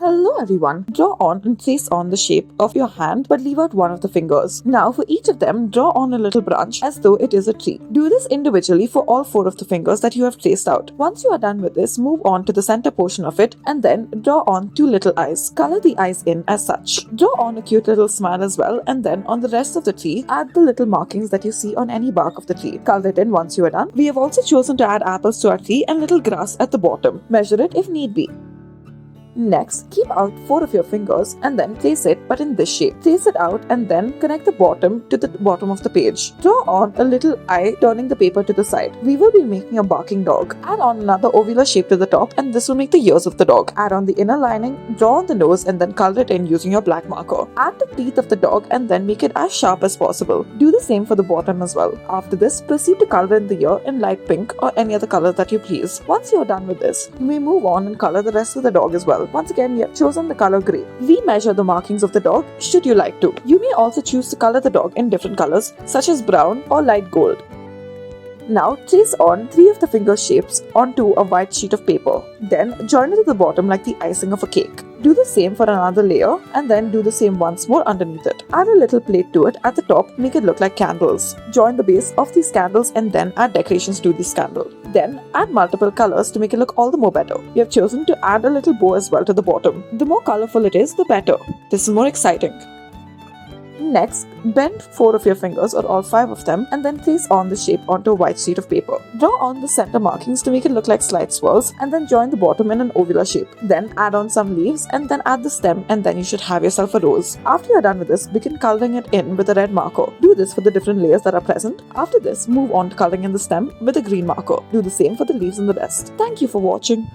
Hello everyone. Draw on and trace on the shape of your hand but leave out one of the fingers. Now for each of them, draw on a little branch as though it is a tree. Do this individually for all 4 of the fingers that you have traced out. Once you are done with this, move on to the center portion of it and then draw on 2 little eyes. Color the eyes in as such. Draw on a cute little smile as well, and then on the rest of the tree, add the little markings that you see on any bark of the tree. Color it in once you are done. We have also chosen to add apples to our tree and little grass at the bottom. Measure it if need be. Next, keep out 4 of your fingers and then place it but in this shape. Trace it out and then connect the bottom to the bottom of the page. Draw on a little eye turning the paper to the side. We will be making a barking dog. Add on another ovular shape to the top and this will make the ears of the dog. Add on the inner lining, draw on the nose and then color it in using your black marker. Add the teeth of the dog and then make it as sharp as possible. Do the same for the bottom as well. After this, proceed to color in the ear in light pink or any other color that you please. Once you are done with this, you may move on and color the rest of the dog as well. Once again, we have chosen the color grey. We measure the markings of the dog should you like to. You may also choose to color the dog in different colors such as brown or light gold. Now trace on 3 of the finger shapes onto a white sheet of paper. Then join it at the bottom like the icing of a cake. Do the same for another layer and then do the same once more underneath it. Add a little plate to it at the top, make it look like candles. Join the base of these candles and then add decorations to this candle. Then add multiple colors to make it look all the more better. We have chosen to add a little bow as well to the bottom. The more colorful it is, the better. This is more exciting. Next, bend 4 of your fingers or all 5 of them and then place on the shape onto a white sheet of paper. Draw on the center markings to make it look like slight swirls and then join the bottom in an ovular shape. Then add on some leaves and then add the stem and then you should have yourself a rose. After you are done with this, begin coloring it in with a red marker. Do this for the different layers that are present. After this, move on to coloring in the stem with a green marker. Do the same for the leaves and the rest. Thank you for watching.